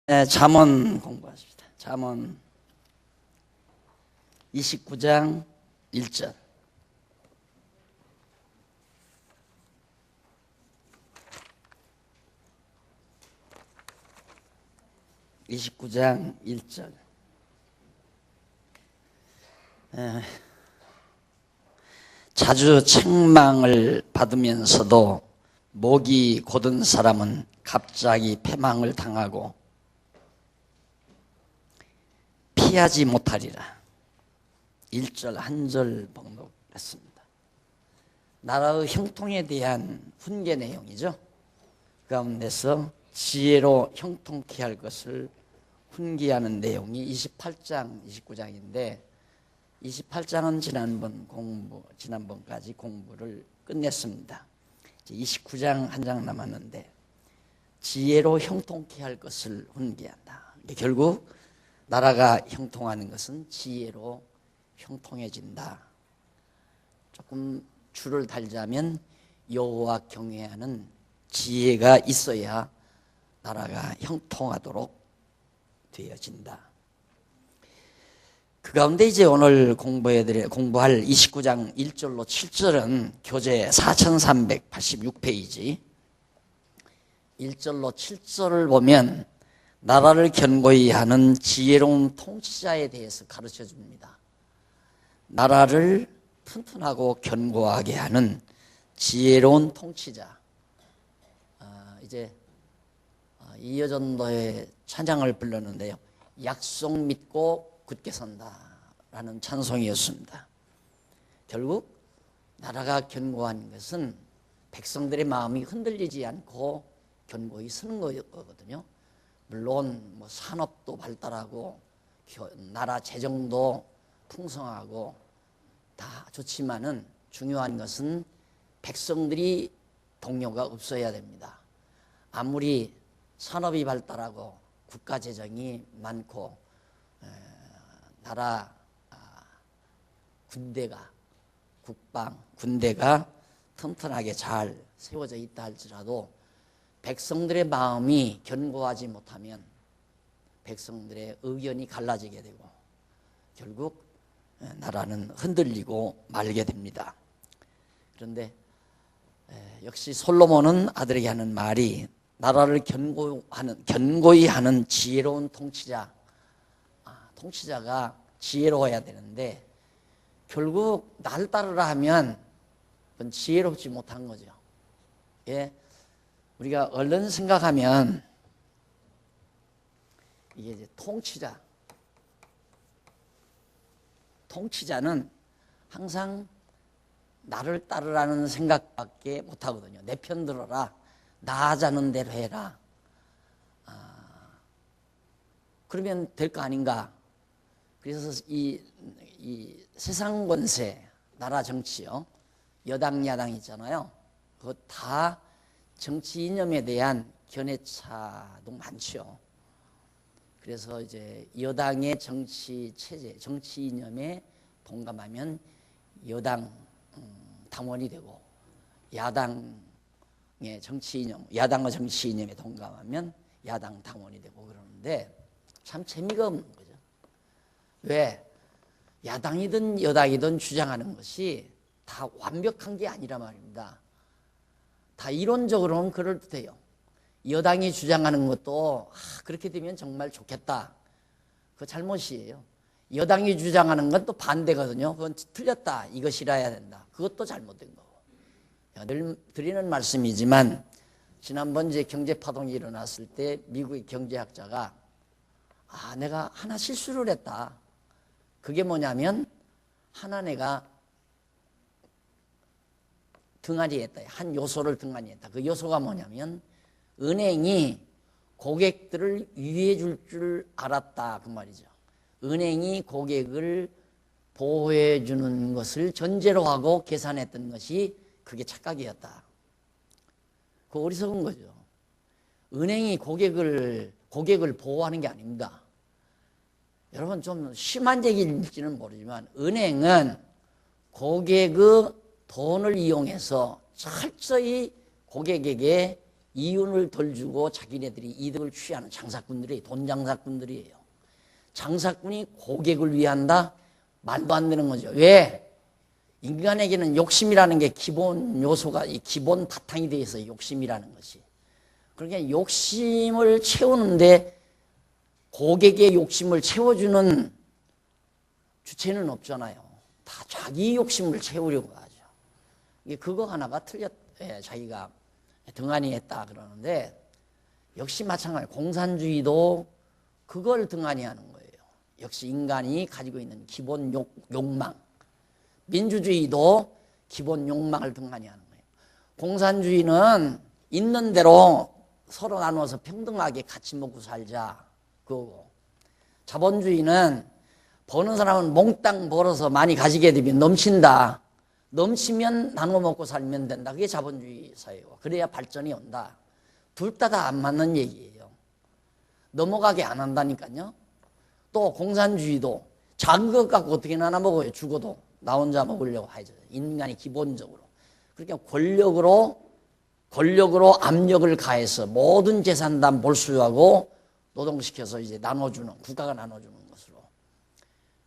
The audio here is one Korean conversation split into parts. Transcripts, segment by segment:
네, 잠언 공부하십니다. 잠언 29장 1절. (29장 1절) 자주 책망을 받으면서도 목이 곧은 사람은 갑자기 패망을 당하고 피하지 못하리라. 1절 한 절 번역했습니다. 나라의 형통에 대한 훈계 내용이죠. 그 가운데서 지혜로 형통케 할 것을 훈계하는 내용이 28장, 29장인데 28장은 지난번까지 공부를 끝냈습니다. 이제 29장 한 장 남았는데 지혜로 형통케 할 것을 훈계한다. 결국 나라가 형통하는 것은 지혜로 형통해진다. 조금 줄을 달자면 여호와 경외하는 지혜가 있어야 나라가 형통하도록 되어진다. 그 가운데 이제 오늘 공부할 29장 1절로 7절은 교재 4386페이지 1절로 7절을 보면 나라를 견고히 하는 지혜로운 통치자에 대해서 가르쳐 줍니다. 나라를 튼튼하고 견고하게 하는 지혜로운 통치자. 이제 이여전도의 찬양을 불렀는데요. 약속 믿고 굳게 선다라는 찬송이었습니다. 결국 나라가 견고한 것은 백성들의 마음이 흔들리지 않고 견고히 서는 거거든요. 물론 산업도 발달하고 나라 재정도 풍성하고 다 좋지만은 중요한 것은 백성들이 동요가 없어야 됩니다. 아무리 산업이 발달하고 국가 재정이 많고 나라 군대가 튼튼하게 잘 세워져 있다 할지라도 백성들의 마음이 견고하지 못하면 백성들의 의견이 갈라지게 되고 결국 나라는 흔들리고 말게 됩니다. 그런데 역시 솔로몬은 아들에게 하는 말이 나라를 견고히 하는 지혜로운 통치자가 지혜로워야 되는데 결국 날 따르라 하면 그건 지혜롭지 못한 거죠. 예. 우리가 얼른 생각하면 이게 이제 통치자는 항상 나를 따르라는 생각밖에 못 하거든요. 내 편 들어라. 나 하자는 대로 해라. 그러면 될 거 아닌가. 그래서 이 세상 권세, 나라 정치요. 여당, 야당 있잖아요. 그거 다 정치 이념에 대한 견해차도 많죠. 그래서 이제 여당의 정치 체제, 정치 이념에 동감하면 여당 당원이 되고 야당의 정치 이념, 야당의 정치 이념에 동감하면 야당 당원이 되고 그러는데 참 재미가 없는 거죠. 왜? 야당이든 여당이든 주장하는 것이 다 완벽한 게 아니라 말입니다. 다 이론적으로는 그럴듯해요. 여당이 주장하는 것도 그렇게 되면 정말 좋겠다. 그거 잘못이에요. 여당이 주장하는 건 또 반대거든요. 그건 틀렸다. 이거 싫어야 된다. 그것도 잘못된 거고. 늘 드리는 말씀이지만 지난번 이제 경제파동이 일어났을 때 미국의 경제학자가 내가 하나 실수를 했다. 그게 뭐냐면 하나 내가 등한히했다. 한 요소를 등한히했다. 그 요소가 뭐냐면 은행이 고객들을 위해 줄 줄 알았다. 그 말이죠. 은행이 고객을 보호해 주는 것을 전제로 하고 계산했던 것이 그게 착각이었다. 그거 어리석은 거죠. 은행이 고객을 보호하는 게 아닙니다. 여러분 좀 심한 얘기일지는 모르지만 은행은 고객의 돈을 이용해서 철저히 고객에게 이윤을 덜 주고 자기네들이 이득을 취하는 장사꾼들이에요. 돈 장사꾼들이에요. 장사꾼이 고객을 위한다? 말도 안 되는 거죠. 왜? 인간에게는 욕심이라는 게 기본 요소가, 기본 바탕이 되어 있어요. 욕심이라는 것이. 그러니까 욕심을 채우는데 고객의 욕심을 채워주는 주체는 없잖아요. 다 자기 욕심을 채우려고 하죠. 이게 그거 하나가 자기가 등한히 했다 그러는데, 역시 마찬가지 공산주의도 그걸 등한히 하는 거예요. 역시 인간이 가지고 있는 기본 욕망. 민주주의도 기본 욕망을 등한히 하는 거예요. 공산주의는 있는 대로 서로 나누어서 평등하게 같이 먹고 살자 그거고, 자본주의는 버는 사람은 몽땅 벌어서 많이 가지게 되면 넘친다. 넘치면 나눠 먹고 살면 된다. 그게 자본주의 사회고, 그래야 발전이 온다. 둘 다 안 맞는 얘기예요. 넘어가게 안 한다니까요. 또 공산주의도 작은 것 갖고 어떻게 나눠 먹어요. 죽어도 나 혼자 먹으려고 하죠. 인간이 기본적으로. 그러니까 권력으로 압력을 가해서 모든 재산 다 몰수하고 노동시켜서 이제 나눠주는, 국가가 나눠주는 것으로.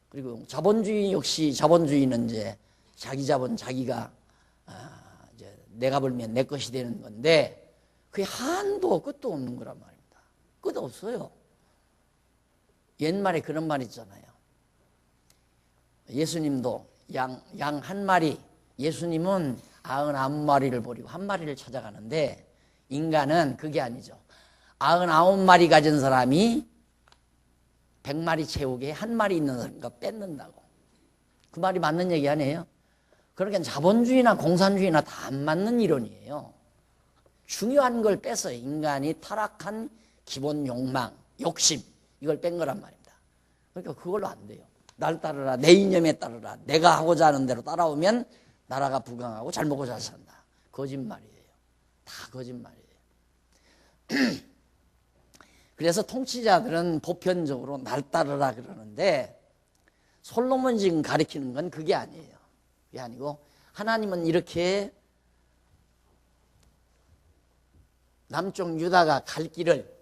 그리고 자본주의 역시, 자본주의는 이제 자기 자본 자기가 이제 내가 벌면 내 것이 되는 건데, 그게 한도 끝도 없는 거란 말입니다. 끝 없어요. 옛말에 그런 말 있잖아요. 예수님도 양 한 마리, 예수님은 99마리를 버리고 한 마리를 찾아가는데, 인간은 그게 아니죠. 99마리 가진 사람이 100마리 채우게 한 마리 있는 사람과 뺏는다고. 그 말이 맞는 얘기 아니에요? 그러니까 자본주의나 공산주의나 다 안 맞는 이론이에요. 중요한 걸 뺏어요. 인간이 타락한 기본 욕망, 욕심, 이걸 뺀 거란 말입니다. 그러니까 그걸로 안 돼요. 날 따르라, 내 이념에 따르라, 내가 하고자 하는 대로 따라오면 나라가 부강하고 잘 먹고 잘 산다. 거짓말이에요. 다 거짓말이에요. 그래서 통치자들은 보편적으로 날 따르라 그러는데, 솔로몬이 지금 가리키는 건 그게 아니에요. 그게 아니고, 하나님은 이렇게 남쪽 유다가 갈 길을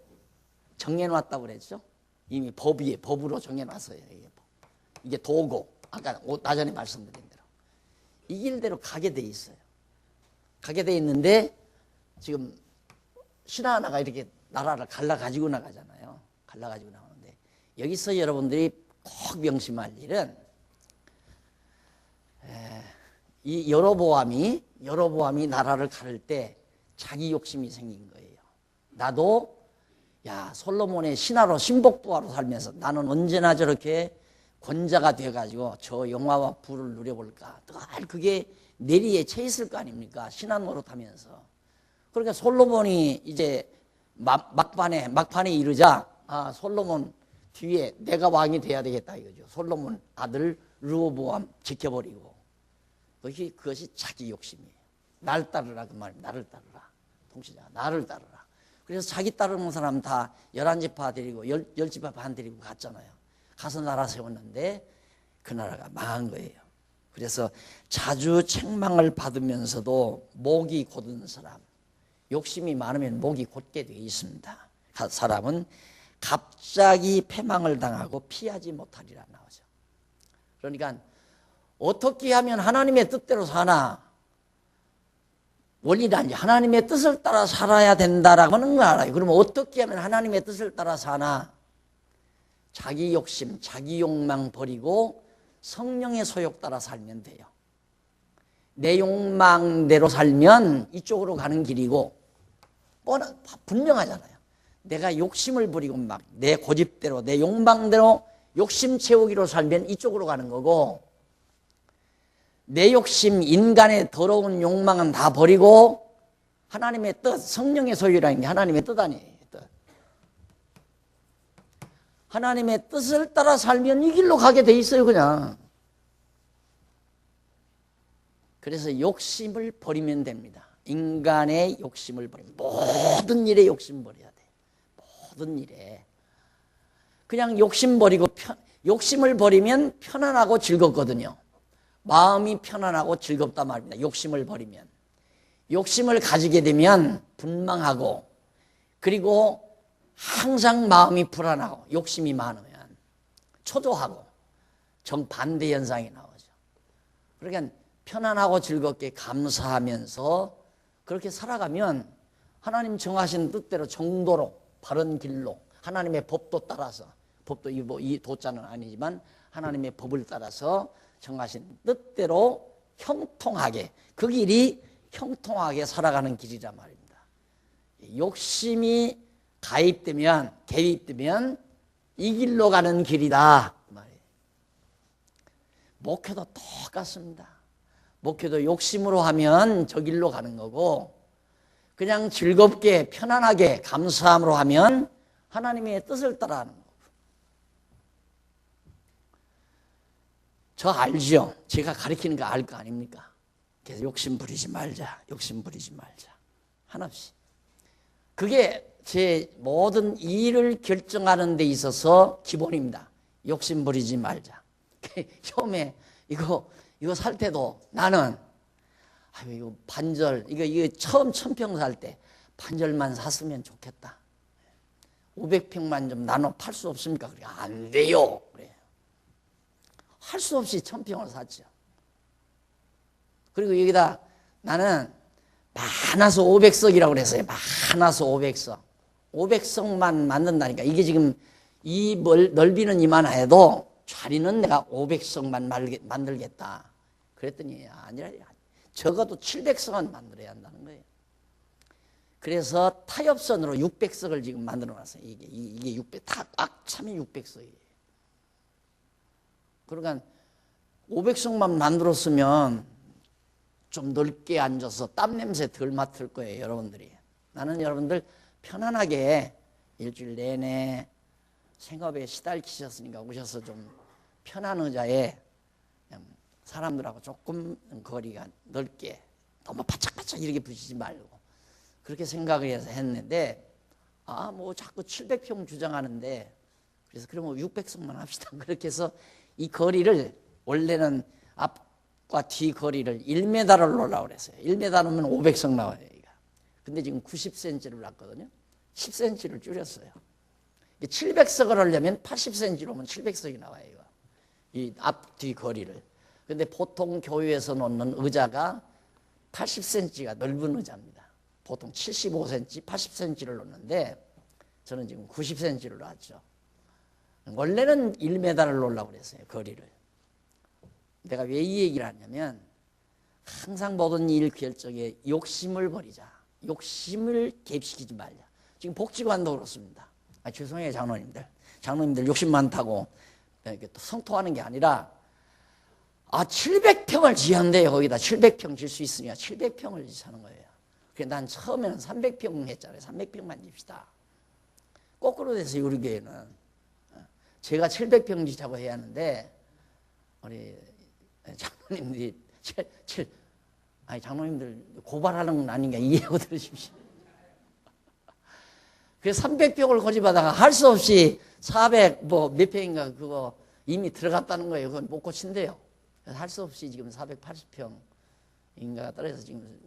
정해놨다고 그랬죠. 이미 법으로 정해놨어요. 이게 도고, 아까 나전에 말씀드린 대로 이 길대로 가게 돼 있어요. 가게 돼 있는데, 지금 신하 하나가 이렇게 나라를 갈라가지고 나가잖아요. 갈라가지고 나오는데, 여기서 여러분들이 꼭 명심할 일은, 이 여로보암이 나라를 가를 때 자기 욕심이 생긴 거예요. 나도 솔로몬의 신하로 신복부하로 살면서 나는 언제나 저렇게 권자가 돼가지고 저 영화와 부를 누려볼까. 늘 그게 내리에 채 있을 거 아닙니까? 신하 노릇하면서. 그러니까 솔로몬이 이제 막판에 이르자, 솔로몬 뒤에 내가 왕이 돼야 되겠다 이거죠. 솔로몬 아들 르호보암 지켜버리고. 그것이 자기 욕심이에요. 날 따르라 그 말입니다. 나를 따르라. 통치자 나를 따르라. 그래서 자기 따르는 사람 다 11지파 데리고 10지파 반 데리고 갔잖아요. 가서 나라 세웠는데 그 나라가 망한 거예요. 그래서 자주 책망을 받으면서도 목이 곧은 사람, 욕심이 많으면 목이 곧게 되어 있습니다. 사람은 갑자기 패망을 당하고 피하지 못하리라 나오죠. 그러니까 어떻게 하면 하나님의 뜻대로 사나? 원리는 아니죠. 하나님의 뜻을 따라 살아야 된다라고 하는 걸 알아요. 그러면 어떻게 하면 하나님의 뜻을 따라 사나? 자기 욕심, 자기 욕망 버리고 성령의 소욕 따라 살면 돼요. 내 욕망대로 살면 이쪽으로 가는 길이고, 분명하잖아요. 내가 욕심을 부리고 막 내 고집대로, 내 욕망대로 욕심 채우기로 살면 이쪽으로 가는 거고, 내 욕심, 인간의 더러운 욕망은 다 버리고 하나님의 뜻, 성령의 소유라는 게 하나님의 뜻 아니에요. 뜻. 하나님의 뜻을 따라 살면 이 길로 가게 돼 있어요, 그냥. 그래서 욕심을 버리면 됩니다. 인간의 욕심을 버리면, 모든 일에 욕심 버려야 돼. 모든 일에. 그냥 욕심을 버리면 편안하고 즐겁거든요. 마음이 편안하고 즐겁단 말입니다. 욕심을 버리면. 욕심을 가지게 되면 분망하고, 그리고 항상 마음이 불안하고, 욕심이 많으면 초조하고 정반대 현상이 나오죠. 그러니까 편안하고 즐겁게 감사하면서 그렇게 살아가면 하나님 정하신 뜻대로 정도로 바른 길로 하나님의 법도 따라서, 법도 이 도자는 아니지만 하나님의 법을 따라서 정하신 뜻대로 형통하게, 그 길이 형통하게 살아가는 길이란 말입니다. 욕심이 개입되면 이 길로 가는 길이다 말이에요. 목회도 똑같습니다. 목회도 욕심으로 하면 저 길로 가는 거고, 그냥 즐겁게 편안하게 감사함으로 하면 하나님의 뜻을 따라하는 거고. 저 알죠? 제가 가르치는 거 알 거 아닙니까? 그래서 욕심 부리지 말자, 욕심 부리지 말자, 한없이. 그게 제 모든 일을 결정하는 데 있어서 기본입니다. 욕심 부리지 말자. 처음에 이거 살 때도 나는 이거 반절, 이거 처음 1000평 살 때 반절만 샀으면 좋겠다. 500평만 좀 나눠 팔 수 없습니까? 그래, 안 돼요. 그래. 할 수 없이 1000평을 샀죠. 그리고 여기다 나는 많아서 500석이라고 그랬어요. 많아서 500석. 500석만 만든다니까. 이게 지금 이 넓이는 이만해도 자리는 내가 500석만 만들겠다. 그랬더니 아니라 적어도 700석은 만들어야 한다는 거예요. 그래서 타협선으로 600석을 지금 만들어 놨어요. 이게 600, 딱 차면 600석이에요. 그러니까 500석만 만들었으면 좀 넓게 앉아서 땀 냄새 덜 맡을 거예요, 여러분들이. 나는 여러분들 편안하게 일주일 내내 생업에 시달리셨으니까 오셔서 좀 편한 의자에 사람들하고 조금 거리가 넓게, 너무 바짝바짝 이렇게 부시지 말고 그렇게 생각을 해서 했는데, 뭐 자꾸 700평 주장하는데, 그래서 그러면 600석만 합시다. 그렇게 해서 이 거리를, 원래는 앞과 뒤 거리를 1m를 놓으려고 그랬어요. 1m면 500석 나와요, 여기가. 근데 지금 90cm를 놨거든요. 10cm를 줄였어요. 700석을 하려면 80cm로 오면 700석이 나와요, 이거. 이 앞, 뒤 거리를. 근데 보통 교회에서 놓는 의자가 80cm가 넓은 의자입니다. 보통 75cm, 80cm를 놓는데 저는 지금 90cm를 놨죠. 원래는 1m를 놓으려고 그랬어요, 거리를. 내가 왜 이 얘기를 하냐면, 항상 모든 일 결정에 욕심을 버리자. 욕심을 개입시키지 말자. 지금 복지관도 그렇습니다. 죄송해요, 장로님들. 장로님들 욕심 많다고 이렇게 또 성토하는 게 아니라, 700평을 지한대요. 거기다 700평 질 수 있으니까 700평을 지자는 거예요. 그래서 난 처음에는 300평 했잖아요. 300평만 집시다. 거꾸로 돼서 우리 교회는 제가 700평 지자고 해야 하는데, 우리 장로님들이 장로님들 고발하는 건 아닌가 이해하고 들으십시오. 그래서 300평을 고집하다가 할 수 없이 400 몇 평인가 그거 이미 들어갔다는 거예요. 그건 못 고친대요. 할 수 없이 지금 480평인가 떨어져서 지금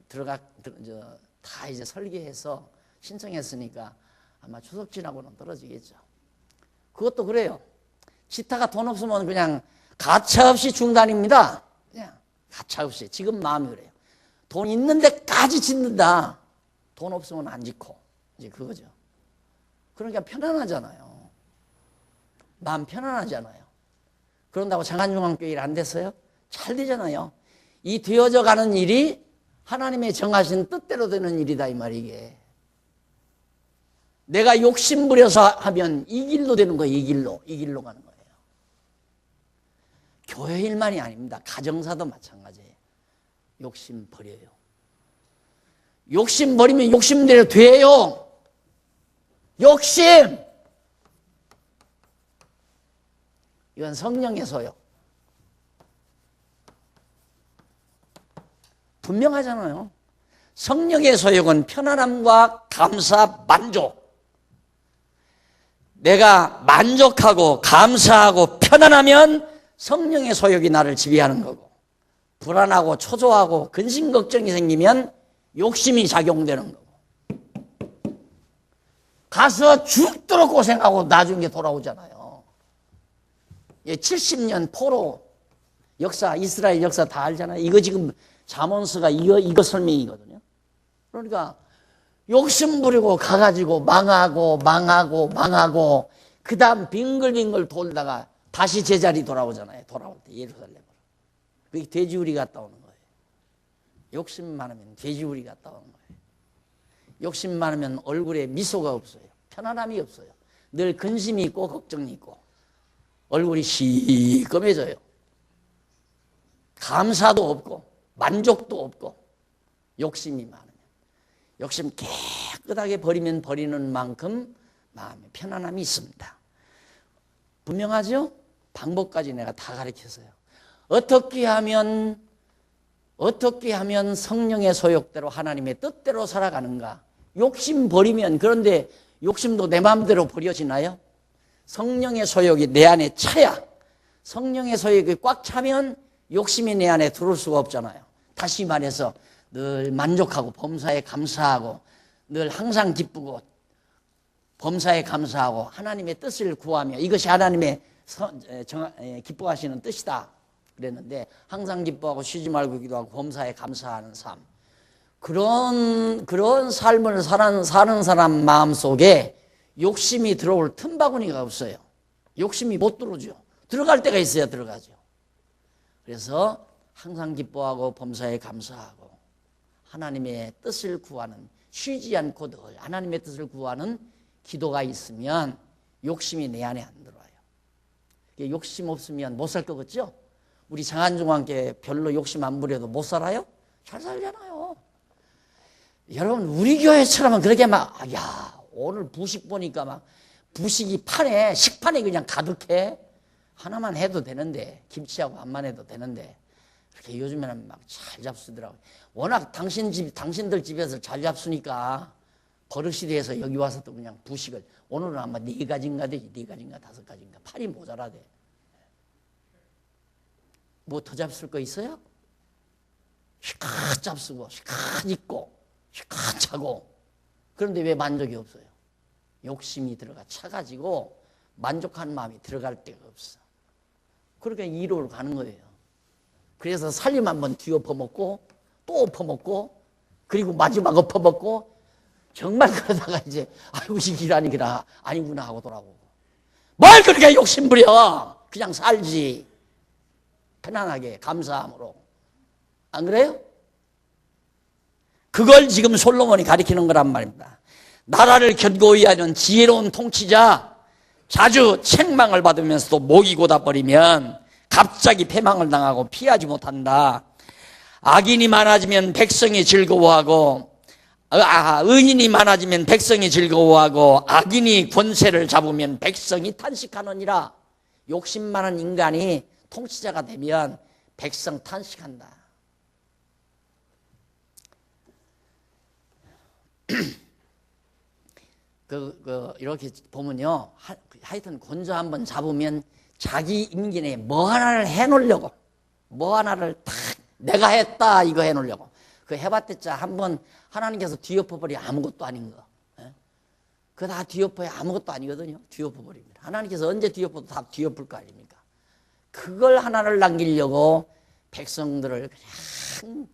다 이제 설계해서 신청했으니까 아마 추석 지나고는 떨어지겠죠. 그것도 그래요. 지타가 돈 없으면 그냥 가차없이 중단입니다. 그냥 가차없이. 지금 마음이 그래요. 돈 있는 데까지 짓는다. 돈 없으면 안 짓고. 이제 그거죠. 그러니까 편안하잖아요. 마음 편안하잖아요. 그런다고 장안중앙교회 일 안 됐어요? 잘 되잖아요. 이 되어져 가는 일이 하나님의 정하신 뜻대로 되는 일이다, 이 말이 이게. 내가 욕심 부려서 하면 이 길로 되는 거예요. 이 길로 가는 거예요. 교회 일만이 아닙니다. 가정사도 마찬가지예요. 욕심 버려요. 욕심 버리면 욕심대로 돼요. 욕심! 이건 성령의 소욕. 분명하잖아요. 성령의 소욕은 편안함과 감사, 만족. 내가 만족하고 감사하고 편안하면 성령의 소욕이 나를 지배하는 거고, 불안하고 초조하고 근심 걱정이 생기면 욕심이 작용되는 거고. 가서 죽도록 고생하고 나중에 돌아오잖아요. 70년 포로 역사, 이스라엘 역사 다 알잖아요. 이거 지금 잠언서가 이거 설명이거든요. 그러니까 욕심 부리고 가가지고 망하고 그 다음 빙글빙글 돌다가 다시 제자리 돌아오잖아요. 돌아올 때 예루살렘으로. 그게 돼지우리 갔다 오는 거예요. 욕심 많으면 돼지우리 갔다 오는 거예요. 욕심 많으면 얼굴에 미소가 없어요. 편안함이 없어요. 늘 근심이 있고 걱정이 있고 얼굴이 시꺼매져요. 감사도 없고 만족도 없고 욕심이 많으면. 욕심 깨끗하게 버리면 버리는 만큼 마음에 편안함이 있습니다. 분명하죠? 방법까지 내가 다 가르쳤어요. 어떻게 하면 성령의 소욕대로 하나님의 뜻대로 살아가는가? 욕심 버리면, 그런데 욕심도 내 마음대로 버려지나요? 성령의 소욕이 내 안에 차야. 성령의 소욕이 꽉 차면 욕심이 내 안에 들어올 수가 없잖아요. 다시 말해서 늘 만족하고 범사에 감사하고 늘 항상 기쁘고 범사에 감사하고 하나님의 뜻을 구하며 이것이 하나님의 기뻐하시는 뜻이다 그랬는데, 항상 기뻐하고 쉬지 말고 기도하고 범사에 감사하는 삶, 그런 삶을 사는 사람 마음속에 욕심이 들어올 틈바구니가 없어요. 욕심이 못 들어오죠. 들어갈 때가 있어야 들어가죠. 그래서 항상 기뻐하고 범사에 감사하고 하나님의 뜻을 구하는, 쉬지 않고 늘 하나님의 뜻을 구하는 기도가 있으면 욕심이 내 안에 안 들어와요. 욕심 없으면 못 살 것 같죠? 우리 장안중앙교회 별로 욕심 안 부려도 못 살아요? 잘 살잖아요. 여러분, 우리 교회처럼은 그렇게 오늘 부식 보니까 막 부식이 식판에 그냥 가득해. 하나만 해도 되는데, 김치하고 밥만 해도 되는데, 그렇게 요즘에는 막 잘 잡수더라고요. 워낙 당신들 집에서 잘 잡수니까 버릇이 돼서 여기 와서 또 그냥 부식을, 오늘은 아마 4가지인가 되지, 4가지인가 5가지인가, 팔이 모자라대. 뭐 더 잡술 거 있어요? 시컷 잡수고, 시컷 입고, 시컷 자고. 그런데 왜 만족이 없어요? 욕심이 들어가 차가지고 만족하는 마음이 들어갈 데가 없어. 그러니까 2로로 가는 거예요. 그래서 살림 한번 뒤엎어먹고 또 엎어먹고 그리고 마지막 엎어먹고, 정말 그러다가 이제 아이고 이 길 아니구나 하고 돌아오고. 뭘 그렇게 욕심부려. 그냥 살지. 편안하게 감사함으로. 안 그래요? 그걸 지금 솔로몬이 가리키는 거란 말입니다. 나라를 견고히 하는 지혜로운 통치자, 자주 책망을 받으면서도 목이 곧아버리면 갑자기 패망을 당하고 피하지 못한다. 악인이 많아지면 백성이 즐거워하고, 의인이 많아지면 백성이 즐거워하고, 악인이 권세를 잡으면 백성이 탄식하느니라. 욕심 많은 인간이 통치자가 되면 백성 탄식한다. 이렇게 보면요, 하여튼 권좌 한번 잡으면 자기 임기 내에 뭐 하나를 해놓으려고, 뭐 하나를 탁 내가 했다 이거 해놓으려고. 그 해봤댔자 한번 하나님께서 뒤엎어버리 아무것도 아닌 거. 그거 다 뒤엎어야 아무것도 아니거든요. 뒤엎어버립니다. 하나님께서 언제 뒤엎어도 다 뒤엎을 거 아닙니까? 그걸 하나를 남기려고 백성들을 그냥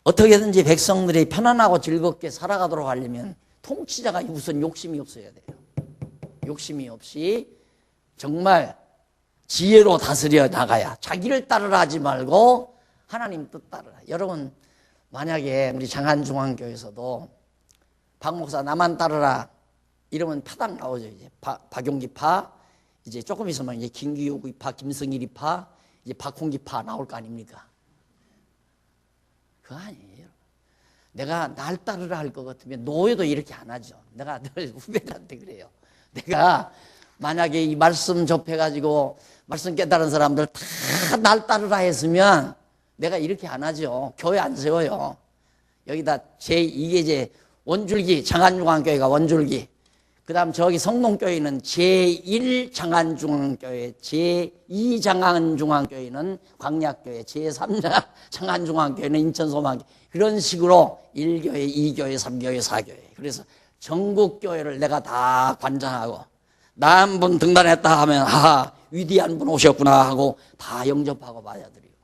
어떻게든지 백성들이 편안하고 즐겁게 살아가도록 하려면 통치자가 우선 욕심이 없어야 돼요. 욕심이 없이 정말 지혜로 다스려 나가야, 자기를 따르라 하지 말고 하나님 뜻 따르라. 여러분, 만약에 우리 장안중앙교에서도 박 목사 나만 따르라 이러면 파당 나오죠. 이제 박용기파, 이제 조금 있으면 이제 김기욱이파, 김성일이파, 이제 박홍기파 나올 거 아닙니까? 그거 아니에요. 내가 날 따르라 할 것 같으면 노예도 이렇게 안 하죠. 내가 늘 후배들한테 그래요. 내가 만약에 이 말씀 접해가지고 말씀 깨달은 사람들 다 날 따르라 했으면 내가 이렇게 안 하죠. 교회 안 세워요. 여기다 이게 이제 원줄기, 장안중앙교회가 원줄기. 그 다음 저기 성동교회는 제1장안중앙교회, 제2장안중앙교회는 광약교회, 제3장안중앙교회는 인천소망교회. 그런 식으로 1교회, 2교회, 3교회, 4교회. 그래서 전국교회를 내가 다 관장하고, 나 한 분 등단했다 하면, 아, 위대한 분 오셨구나 하고 다 영접하고 맞아들이고.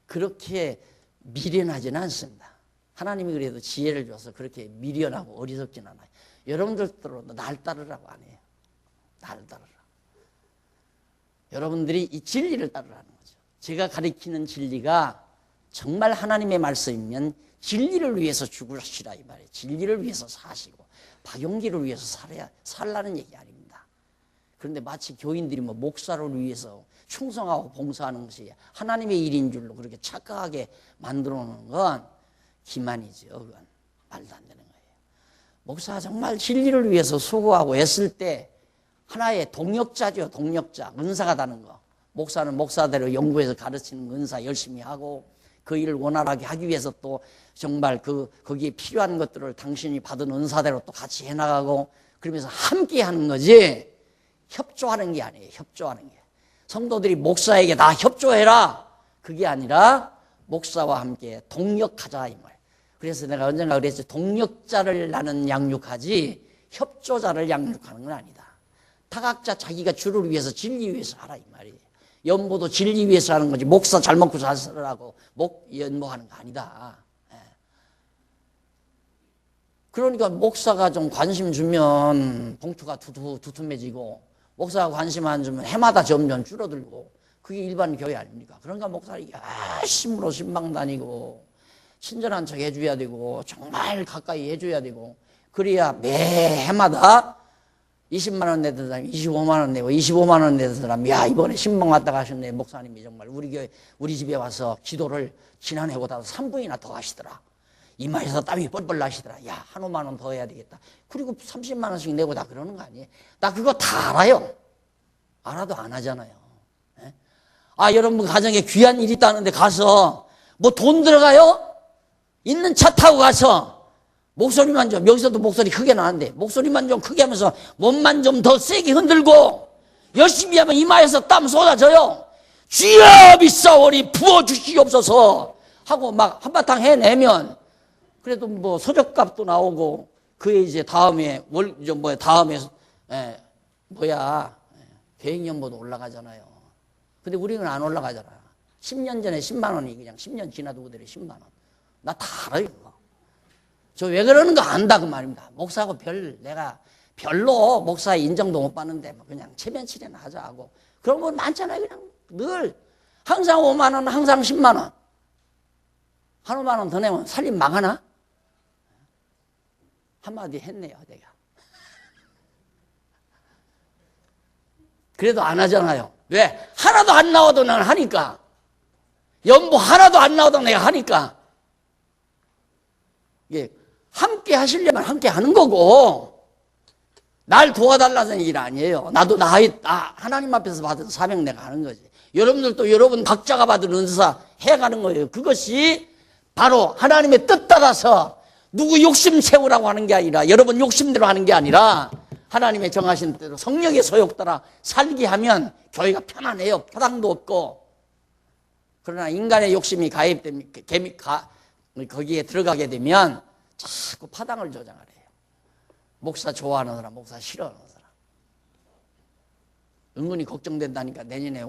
그렇게 미련하지는 않습니다. 하나님이 그래도 지혜를 줘서 그렇게 미련하고 어리석진 않아요. 여러분들도 날 따르라고 안 해요. 날 따르라. 여러분들이 이 진리를 따르라는 거죠. 제가 가리키는 진리가 정말 하나님의 말씀이면 진리를 위해서 죽으시라 이 말이에요. 진리를 위해서 사시고 박용기를 위해서 살라는 얘기 아닙니다. 그런데 마치 교인들이 뭐 목사를 위해서 충성하고 봉사하는 것이 하나님의 일인 줄로 그렇게 착각하게 만들어 놓는 건 기만이죠. 그건 말도 안 되는 거예요. 목사가 정말 진리를 위해서 수고하고 애쓸 때 하나의 동역자죠. 동역자. 은사가 다는 거. 목사는 목사대로 연구해서 가르치는 은사 열심히 하고 그 일을 원활하게 하기 위해서 또 정말 거기에 필요한 것들을 당신이 받은 은사대로 또 같이 해나가고 그러면서 함께 하는 거지 협조하는 게 아니에요. 협조하는 게. 성도들이 목사에게 다 협조해라. 그게 아니라 목사와 함께 동역하자 이 말. 그래서 내가 언젠가 그랬지. 동역자를 나는 양육하지 협조자를 양육하는 건 아니다. 타각자 자기가 주를 위해서 진리 위해서 하라 이 말이에요. 연보도 진리 위해서 하는 거지 목사 잘 먹고 잘 살라고 연보하는 거 아니다. 그러니까 목사가 좀 관심 주면 봉투가 두툼해지고 목사가 관심 안 주면 해마다 점점 줄어들고 그게 일반 교회 아닙니까? 그러니까 목사가 열심으로 신방 다니고 친절한 척 해줘야 되고 정말 가까이 해줘야 되고 그래야 매 해마다 20만 원 내던 사람이 25만 원 내고 25만 원 내던 사람이 야 이번에 신방 왔다 가셨네 목사님이 정말 우리 교회 우리 집에 와서 기도를 지난해보다 3분이나 더 하시더라. 이마에서 땀이 뻘뻘 나시더라. 야 한 5만 원 더 해야 되겠다. 그리고 30만 원씩 내고 다 그러는 거 아니에요? 나 그거 다 알아요. 알아도 안 하잖아요. 예? 아 여러분 가정에 귀한 일이 있다는데 가서 뭐 돈 들어가요? 있는 차 타고 가서 목소리만 좀 여기서도 목소리 크게 나는데 목소리만 좀 크게 하면서 몸만 좀 더 세게 흔들고 열심히 하면 이마에서 땀 쏟아져요. 주여 믿사오니 부어주시옵소서 하고 막 한바탕 해내면 그래도 뭐 서적값도 나오고 그에 이제 다음에 다음에 계획연보도 올라가잖아요. 근데 우리는 안 올라가잖아. 10년 전에 10만 원이 그냥 10년 지나도 그대로 10만 원. 나 다 알아요. 저 왜 그러는 거 안다 그 말입니다. 목사하고 내가 별로 목사의 인정도 못 받는데 뭐 그냥 체면치레나 하자 하고 그런 거 많잖아요. 그냥 늘 항상 5만 원, 항상 10만 원. 한 5만 원 더 내면 살림 망하나? 한마디 했네요, 내가. 그래도 안 하잖아요. 왜? 하나도 안 나와도 난 하니까. 연보 하나도 안 나와도 내가 하니까. 이게 함께 하시려면 함께 하는 거고, 날 도와달라는 일 아니에요. 나도 하나님 앞에서 받은 사명 내가 하는 거지. 여러분들도 여러분 각자가 받은 은사 해가는 거예요. 그것이 바로 하나님의 뜻 따라서 누구 욕심 채우라고 하는 게 아니라 여러분 욕심대로 하는 게 아니라 하나님의 정하신 대로 성령의 소욕 따라 살게 하면 교회가 편안해요. 파당도 없고. 그러나 인간의 욕심이 가입되면 거기에 들어가게 되면 자꾸 파당을 조장을 해요. 목사 좋아하는 사람, 목사 싫어하는 사람. 은근히 걱정된다니까. 내년에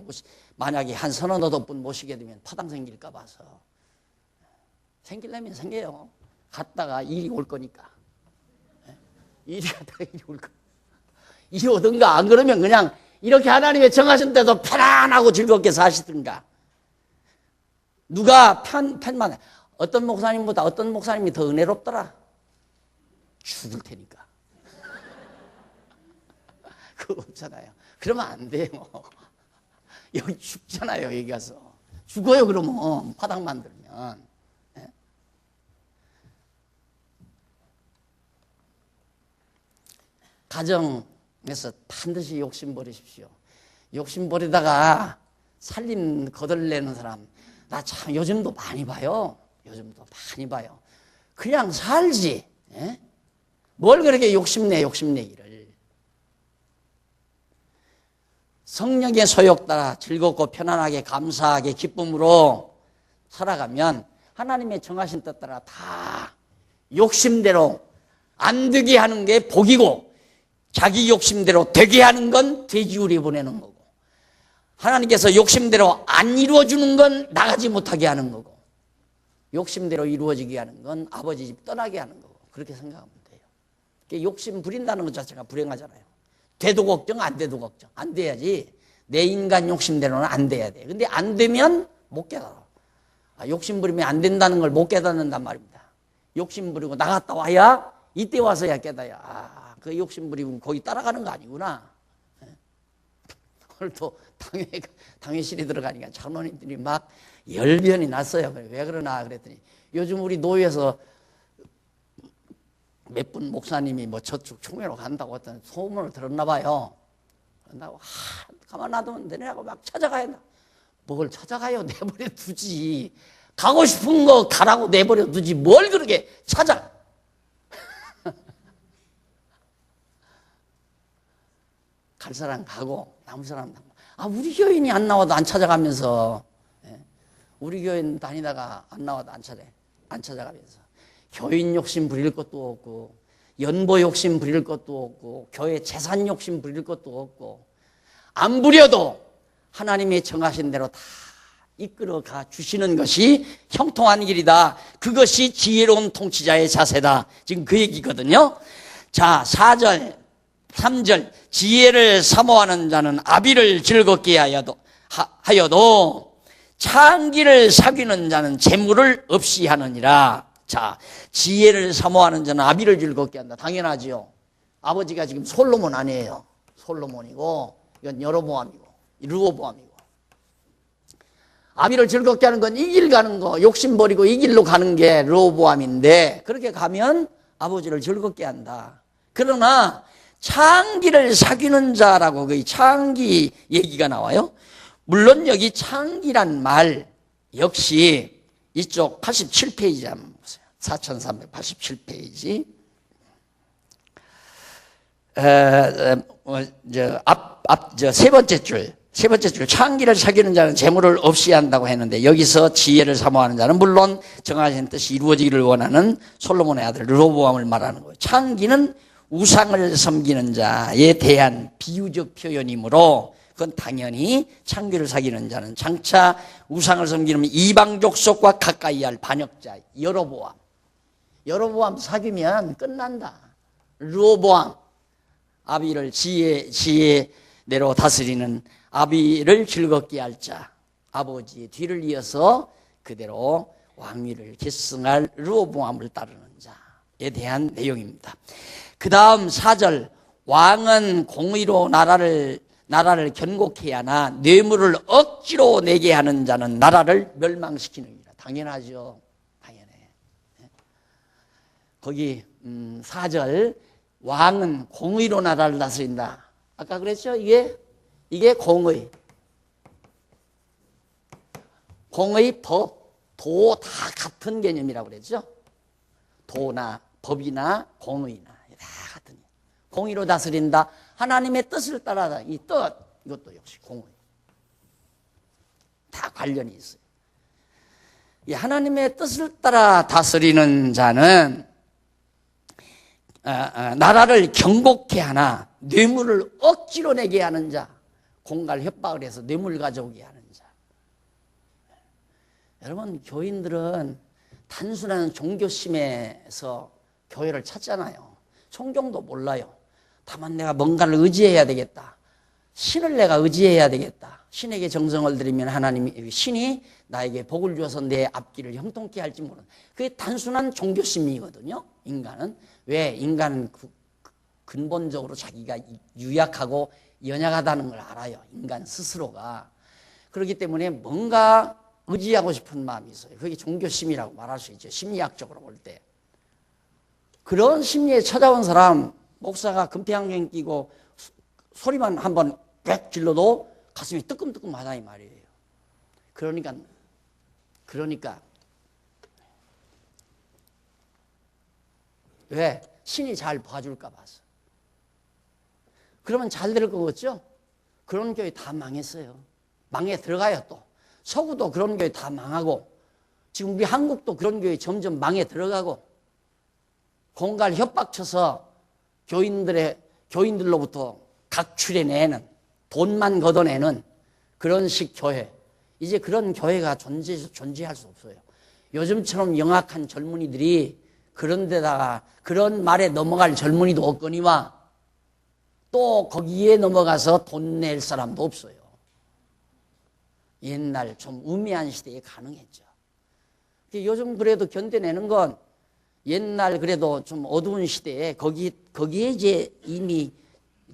만약에 한 서너 분 모시게 되면 파당 생길까 봐서. 생기려면 생겨요. 갔다가 일이 올 거니까. 일이 갔다가 일이 올 거니까. 일이 오든가 안 그러면 그냥 이렇게 하나님의 정하신 대로 편안하고 즐겁게 사시든가. 누가 편만 해. 어떤 목사님보다 어떤 목사님이 더 은혜롭더라. 죽을 테니까. 그거 없잖아요. 그러면 안 돼요. 여기 죽잖아요. 여기 가서. 죽어요 그러면 파당 만들면. 가정에서 반드시 욕심 버리십시오. 욕심 버리다가 살림 거덜내는 사람 나 참 요즘도 많이 봐요. 요즘도 많이 봐요. 그냥 살지. 예? 뭘 그렇게 욕심내기를. 성령의 소욕 따라 즐겁고 편안하게 감사하게 기쁨으로 살아가면 하나님의 정하신 뜻 따라 다 욕심대로 안 되게 하는 게 복이고, 자기 욕심대로 되게 하는 건 돼지우리 보내는 거고, 하나님께서 욕심대로 안 이루어주는 건 나가지 못하게 하는 거고, 욕심대로 이루어지게 하는 건 아버지 집 떠나게 하는 거고, 그렇게 생각하면 돼요. 욕심 부린다는 것 자체가 불행하잖아요. 돼도 걱정, 안 돼도 걱정. 안 돼야지. 내 인간 욕심대로는 안 돼야 돼. 근데 안 되면 못 깨달아. 욕심 부리면 안 된다는 걸 못 깨닫는단 말입니다. 욕심 부리고 나갔다 와야, 이때 와서야 깨달아야, 그 욕심 부리고 거기 따라가는 거 아니구나. 오늘 또 당회실에 들어가니까 장로님들이 막 열변이 났어요. 왜 그러나 그랬더니, 요즘 우리 노예에서 몇 분 목사님이 뭐 저쪽 총회로 간다고 어떤 소문을 들었나 봐요. 그런다고 가만 놔두면 되냐고 막 찾아가야 한다. 뭘 찾아가요? 내버려 두지. 가고 싶은 거 가라고 내버려 두지 뭘 그렇게 찾아. 갈 사람 가고 남은 사람 남고. 우리 교인이 안 나와도 안 찾아가면서, 우리 교인 다니다가 안 나와도 안 찾아가면서 교인 욕심 부릴 것도 없고, 연보 욕심 부릴 것도 없고, 교회 재산 욕심 부릴 것도 없고, 안 부려도 하나님의 정하신 대로 다 이끌어가 주시는 것이 형통한 길이다. 그것이 지혜로운 통치자의 자세다. 지금 그 얘기거든요. 자, 4절 3절 지혜를 사모하는 자는 아비를 즐겁게 하여도 창기를 사귀는 자는 재물을 없이 하느니라. 자, 지혜를 사모하는 자는 아비를 즐겁게 한다. 당연하지요. 아버지가 지금 솔로몬 아니에요. 솔로몬이고, 이건 여로보암이고 르호보암이고. 아비를 즐겁게 하는 건 이 길 가는 거, 욕심 버리고 이 길로 가는 게 르호보암인데, 그렇게 가면 아버지를 즐겁게 한다. 그러나 창기를 사귀는 자라고 그 창기 얘기가 나와요. 물론 여기 창기란 말 역시 이쪽 87페이지 한번 보세요. 4387페이지. 세 번째 줄 창기를 사귀는 자는 재물을 없이 한다고 했는데, 여기서 지혜를 사모하는 자는 물론 정하신 뜻이 이루어지기를 원하는 솔로몬의 아들 르호보암을 말하는 거예요. 창기는 우상을 섬기는 자에 대한 비유적 표현이므로, 그건 당연히 창기를 사귀는 자는 장차 우상을 섬기는 이방 족속과 가까이 할 반역자 여로보암 사귀면 끝난다. 르호보암, 아비를 지혜대로 다스리는 아비를 즐겁게 할 자, 아버지의 뒤를 이어서 그대로 왕위를 계승할 르호보암을 따르는 자에 대한 내용입니다. 그 다음 4절 왕은 공의로 나라를 견고케 하나 뇌물을 억지로 내게 하는 자는 나라를 멸망시키느니라. 당연하죠. 당연해. 거기 4절 왕은 공의로 나라를 다스린다. 아까 그랬죠? 이게 공의, 법, 도 다 같은 개념이라고 그랬죠? 도나 법이나 공의나 다 같은, 공의로 다스린다. 하나님의 뜻을 따라다. 이 뜻, 이것도 역시 공의. 다 관련이 있어요. 이 하나님의 뜻을 따라 다스리는 자는 나라를 경고케 하나 뇌물을 억지로 내게 하는 자, 공갈 협박을 해서 뇌물 가져오게 하는 자. 여러분, 교인들은 단순한 종교심에서 교회를 찾잖아요. 성경도 몰라요. 다만 내가 뭔가를 의지해야 되겠다. 신을 내가 의지해야 되겠다. 신에게 정성을 들이면 하나님이, 신이 나에게 복을 주어서 내 앞길을 형통케 할지 모르는, 그게 단순한 종교심이거든요. 인간은. 왜? 인간은 근본적으로 자기가 유약하고 연약하다는 걸 알아요. 인간 스스로가. 그렇기 때문에 뭔가 의지하고 싶은 마음이 있어요. 그게 종교심이라고 말할 수 있죠. 심리학적으로 볼 때. 그런 심리에 찾아온 사람, 목사가 금태안경 끼고 소리만 한번 빽 질러도 가슴이 뜨끔뜨끔하다 이 말이에요. 그러니까 왜? 신이 잘 봐줄까 봐서. 그러면 잘 될 거겠죠? 그런 교회 다 망했어요. 망해 들어가요 또. 서구도 그런 교회 다 망하고 지금 우리 한국도 그런 교회 점점 망해 들어가고 공갈 협박쳐서 교인들로부터 각출해내는 돈만 걷어내는 그런 식 교회. 이제 그런 교회가 존재할 수 없어요. 요즘처럼 영악한 젊은이들이 그런 데다가 그런 말에 넘어갈 젊은이도 없거니와 또 거기에 넘어가서 돈 낼 사람도 없어요. 옛날 좀 우매한 시대에 가능했죠. 요즘 그래도 견뎌내는 건 옛날 그래도 좀 어두운 시대에 거기에 이제 이미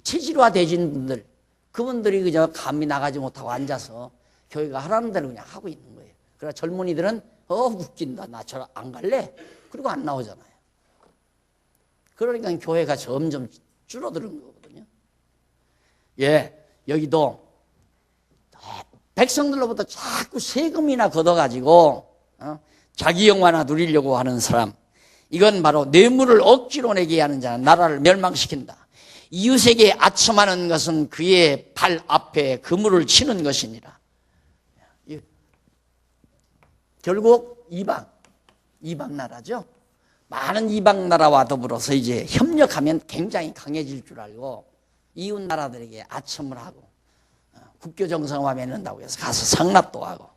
체질화되신 분들, 그분들이 그저 감이 나가지 못하고 앉아서 교회가 하라는 대로 그냥 하고 있는 거예요. 그러나 젊은이들은 웃긴다, 나 저러 안 갈래? 그리고 안 나오잖아요. 그러니까 교회가 점점 줄어드는 거거든요. 예, 여기도 백성들로부터 자꾸 세금이나 걷어가지고 자기 영화나 누리려고 하는 사람, 이건 바로 뇌물을 억지로 내게 하는 자는 나라를 멸망시킨다. 이웃에게 아첨하는 것은 그의 발 앞에 그물을 치는 것이니라. 결국 이방 나라죠. 많은 이방 나라와 더불어서 이제 협력하면 굉장히 강해질 줄 알고 이웃 나라들에게 아첨을 하고 국교 정상화 맺는다고 해서 가서 상납도 하고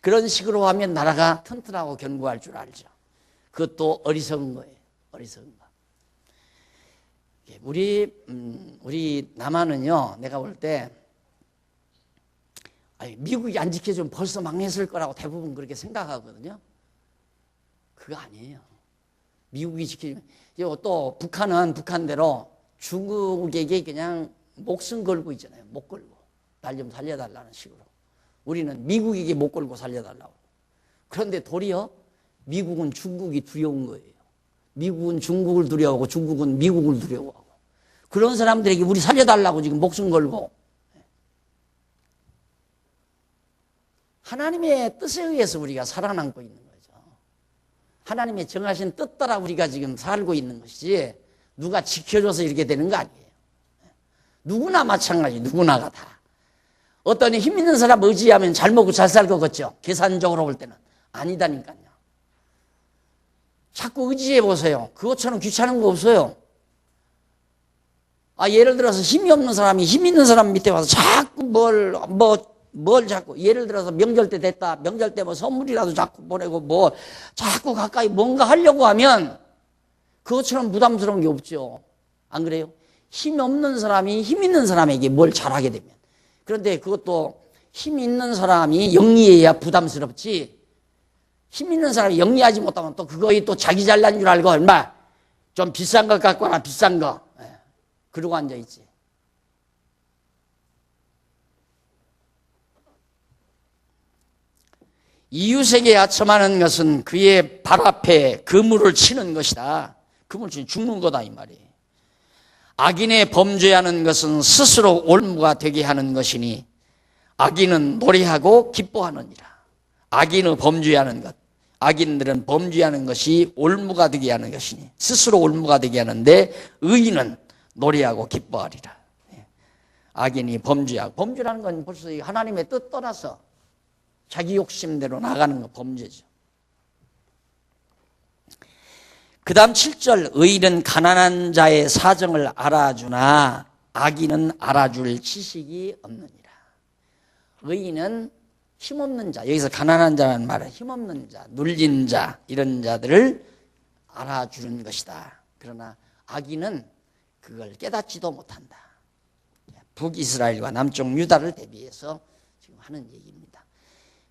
그런 식으로 하면 나라가 튼튼하고 견고할 줄 알죠. 그것도 어리석은 거예요. 어리석은 거. 우리 남한은요, 내가 볼 때 미국이 안 지켜주면 벌써 망했을 거라고 대부분 그렇게 생각하거든요. 그거 아니에요. 미국이 지켜주면. 또 북한은 북한대로 중국에게 그냥 목숨 걸고 있잖아요. 목 걸고. 날 좀 살려달라는 식으로. 우리는 미국에게 목 걸고 살려달라고. 그런데 도리어 미국은 중국이 두려운 거예요. 미국은 중국을 두려워하고 중국은 미국을 두려워하고. 그런 사람들에게 우리 살려달라고 지금 목숨 걸고. 하나님의 뜻에 의해서 우리가 살아남고 있는 거죠. 하나님의 정하신 뜻 따라 우리가 지금 살고 있는 것이지 누가 지켜줘서 이렇게 되는 거 아니에요. 누구나 마찬가지, 누구나가 다. 어떤 힘 있는 사람 의지하면 잘 먹고 잘 살 것 같죠? 계산적으로 볼 때는. 아니다니까요. 자꾸 의지해 보세요. 그것처럼 귀찮은 거 없어요. 예를 들어서 힘이 없는 사람이 힘 있는 사람 밑에 와서 자꾸 뭘 자꾸, 예를 들어서 명절 때 됐다. 명절 때 뭐 선물이라도 자꾸 보내고 자꾸 가까이 뭔가 하려고 하면 그것처럼 부담스러운 게 없죠. 안 그래요? 힘 없는 사람이 힘 있는 사람에게 뭘 잘하게 되면. 그런데 그것도 힘 있는 사람이 영리해야 부담스럽지. 힘 있는 사람이 영리하지 못하면 또 그거에 또 자기 잘난 줄 알고 얼마 좀 비싼 것 갖고 와라, 비싼 거. 그러고 앉아있지. 이웃에게 아첨하는 것은 그의 발 앞에 그물을 치는 것이다. 그물을 치면 죽는 거다 이 말이에요. 악인의 범죄하는 것은 스스로 올무가 되게 하는 것이니 악인은 노래하고 기뻐하느니라. 악인의 범죄하는 것, 악인들은 범죄하는 것이 올무가 되게 하는 것이니 스스로 올무가 되게 하는데 의인은 노래하고 기뻐하리라. 악인이 범죄라는 건 벌써 하나님의 뜻 떠나서 자기 욕심대로 나가는 거 범죄죠. 그 다음 7절, 의인은 가난한 자의 사정을 알아주나 악인은 알아줄 지식이 없느니라. 의인은 힘없는 자, 여기서 가난한 자라는 말은 힘없는 자, 눌린 자, 이런 자들을 알아주는 것이다. 그러나 악인은 그걸 깨닫지도 못한다. 북이스라엘과 남쪽 유다를 대비해서 지금 하는 얘기입니다.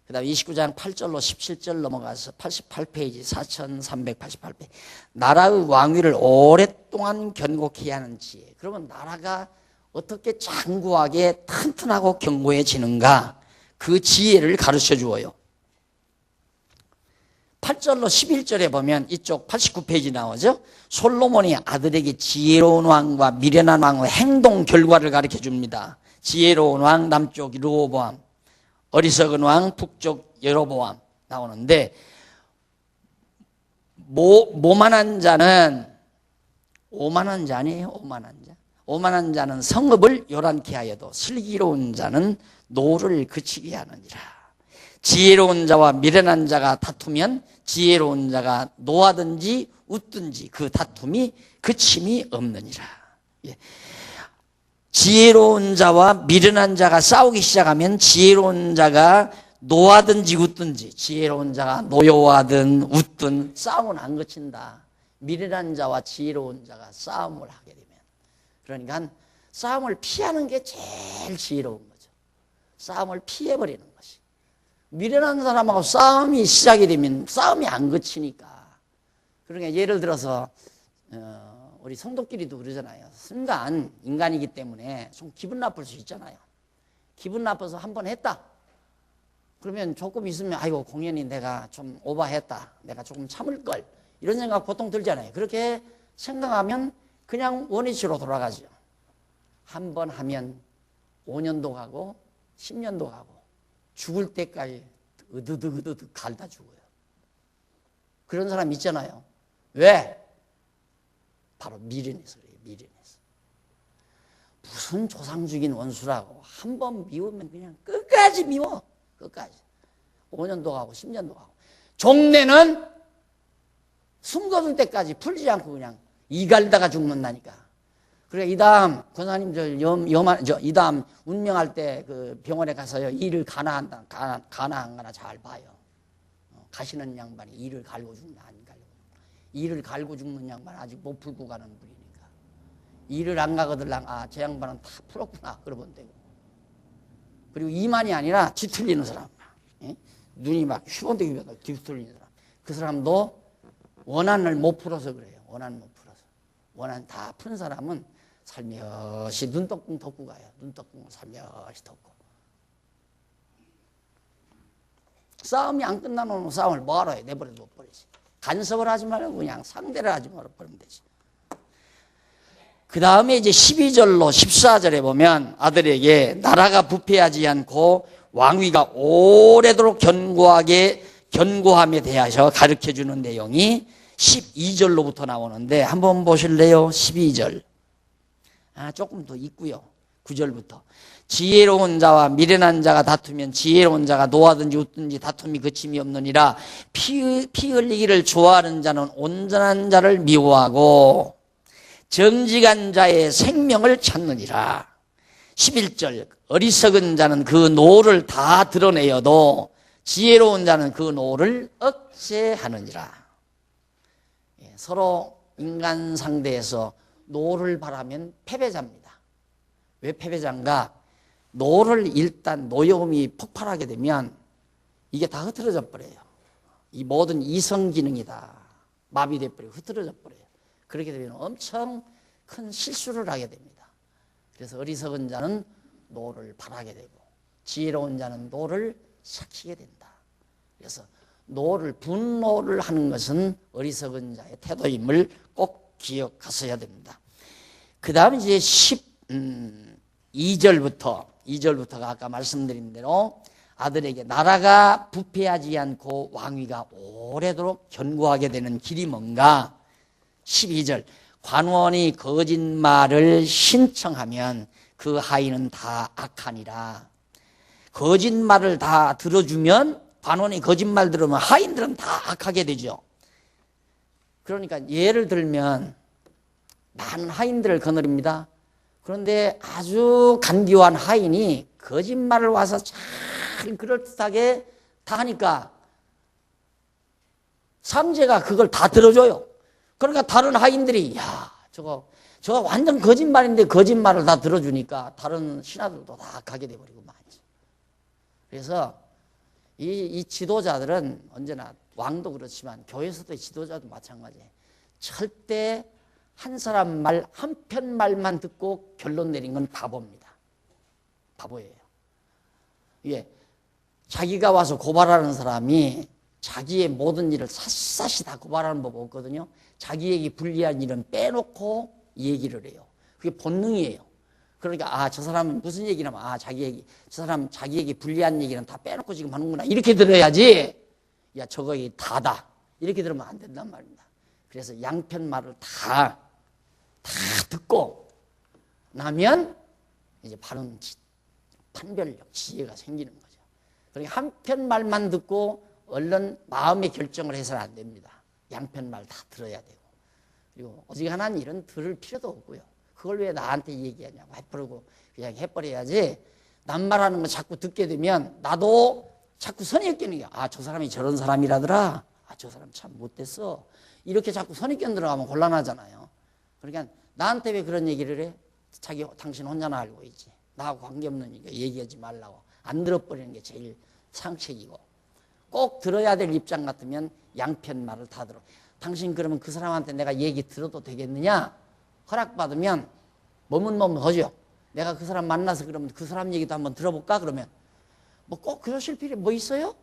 그 다음 29장 8절로 17절 넘어가서 88페이지 4388페이지 나라의 왕위를 오랫동안 견고히 하는 지혜. 그러면 나라가 어떻게 장구하게 튼튼하고 견고해지는가, 그 지혜를 가르쳐 주어요. 8절로 11절에 보면 이쪽 89페이지 나오죠. 솔로몬이 아들에게 지혜로운 왕과 미련한 왕의 행동 결과를 가르쳐 줍니다. 지혜로운 왕 남쪽 르호보암, 어리석은 왕 북쪽 여로보암 나오는데 오만한 자는, 오만한 자 아니에요? 오만한 자. 오만한 자는 성읍을 요란케 하여도 슬기로운 자는 노를 그치게 하느니라. 지혜로운 자와 미련한 자가 다투면 지혜로운 자가 노하든지 웃든지 그 다툼이 그침이 없느니라. 예. 지혜로운 자와 미련한 자가 싸우기 시작하면 지혜로운 자가 노하든지 웃든지, 지혜로운 자가 노여하든 웃든 싸움은 안 그친다. 미련한 자와 지혜로운 자가 싸움을 하게 되면, 그러니까 싸움을 피하는 게 제일 지혜로운 거죠. 싸움을 피해버리는 것이. 미련한 사람하고 싸움이 시작이 되면 싸움이 안 그치니까. 그러니까 예를 들어서 우리 성도끼리도 그러잖아요. 순간 인간이기 때문에 좀 기분 나쁠 수 있잖아요. 기분 나빠서 한 번 했다. 그러면 조금 있으면 아이고 공연히 내가 좀 오버했다. 내가 조금 참을 걸. 이런 생각 보통 들잖아요. 그렇게 생각하면 그냥 원위치로 돌아가죠. 한 번 하면 5년도 가고 10년도 가고 죽을 때까지 으드득 갈다 죽어요. 그런 사람 있잖아요. 왜? 바로 미련해서 그래요. 미련해서. 무슨 조상 죽인 원수라고 한 번 미우면 그냥 끝까지 미워. 끝까지. 5년도 가고 10년도 가고. 종래는 숨 거둘 때까지 풀지 않고 그냥 이 갈다가 죽는다니까. 그래 이다음 권사님 이다음 운명할 때 그 병원에 가서요 이를 가나한다. 가나한 거나 잘 봐요. 가시는 양반이 이를 갈고 죽나 안 갈고. 이를 갈고 죽는 양반 아직 못 풀고 가는 분이니까. 이를 안 가거들랑 아 저 양반은 다 풀었구나 그러면 되고. 그리고 이만이 아니라 뒤틀리는 사람. 예? 눈이 막 휘번되게 뒤틀리는 사람. 그 사람도 원한을 못 풀어서 그래요. 원한 못 풀어서. 원한 다 푼 사람은 살며시 눈떡궁 덮고 가요. 눈떡궁 살며시 덮고. 싸움이 안 끝나면 싸움을 뭐하러 해. 내버려도 못 버리지. 간섭을 하지 말고 그냥 상대를 하지 말고 버리면 되지. 그 다음에 이제 12절로 14절에 보면 아들에게 나라가 부패하지 않고 왕위가 오래도록 견고함에 대하여 가르쳐주는 내용이 12절로부터 나오는데 한번 보실래요? 12절. 조금 더 있고요. 9절부터. 지혜로운 자와 미련한 자가 다투면 지혜로운 자가 노하든지 웃든지 다툼이 그침이 없느니라. 피 흘리기를 좋아하는 자는 온전한 자를 미워하고 정직한 자의 생명을 찾느니라. 11절. 어리석은 자는 그 노를 다 드러내어도 지혜로운 자는 그 노를 억제하느니라. 서로 인간 상대에서 노를 바라면 패배자입니다. 왜 패배자인가? 노를 일단 노여움이 폭발하게 되면 이게 다 흐트러져 버려요. 이 모든 이성 기능이 다 마비돼 버리고 흐트러져 버려요. 그렇게 되면 엄청 큰 실수를 하게 됩니다. 그래서 어리석은 자는 노를 바라게 되고 지혜로운 자는 노를 삭히게 된다. 그래서 분노를 하는 것은 어리석은 자의 태도임을 꼭 기억하셔야 됩니다. 그 다음에 이제 2절부터가 아까 말씀드린 대로 아들에게 나라가 부패하지 않고 왕위가 오래도록 견고하게 되는 길이 뭔가? 12절. 관원이 거짓말을 신청하면 그 하인은 다 악하니라. 거짓말을 다 들어주면 관원이 거짓말 들으면 하인들은 다 악하게 되죠. 그러니까 예를 들면 많은 하인들을 거느립니다. 그런데 아주 간교한 하인이 거짓말을 와서 잘 그럴듯하게 다 하니까 상제가 그걸 다 들어줘요. 그러니까 다른 하인들이 저거 완전 거짓말인데 거짓말을 다 들어주니까 다른 신하들도 다 가게 돼버리고 말이지. 그래서 이 지도자들은 언제나 왕도 그렇지만 교회에서도 지도자도 마찬가지예요. 절대 한 사람 말, 한편 말만 듣고 결론 내린 건 바보입니다. 바보예요. 예, 자기가 와서 고발하는 사람이 자기의 모든 일을 샅샅이 다 고발하는 법 없거든요. 자기에게 불리한 일은 빼놓고 얘기를 해요. 그게 본능이에요. 그러니까 저 사람은 무슨 얘기를 하면 저 사람 자기에게 불리한 얘기는 다 빼놓고 지금 하는구나 이렇게 들어야지. 야 저거 다다. 이렇게 들으면 안 된단 말입니다. 그래서 양편 말을 다 듣고 나면 이제 바른 판별력, 지혜가 생기는 거죠. 그러니까 한편 말만 듣고 얼른 마음의 결정을 해서는 안 됩니다. 양편 말 다 들어야 되고. 그리고 어지간한 일은 들을 필요도 없고요. 그걸 왜 나한테 얘기하냐고 해버리고 그냥 해버려야지. 남 말하는 거 자꾸 듣게 되면 나도 자꾸 선입견이 저 사람이 저런 사람이라더라. 저 사람 참 못됐어. 이렇게 자꾸 선입견 들어가면 곤란하잖아요. 그러니까 나한테 왜 그런 얘기를 해? 당신 혼자나 알고 있지. 나하고 관계없는 얘기하지 말라고. 안 들어버리는 게 제일 상책이고. 꼭 들어야 될 입장 같으면 양편 말을 다 들어. 당신 그러면 그 사람한테 내가 얘기 들어도 되겠느냐? 허락받으면 머뭇머뭇하죠. 내가 그 사람 만나서 그러면 그 사람 얘기도 한번 들어볼까? 그러면 뭐 꼭 그러실 필요 뭐 있어요?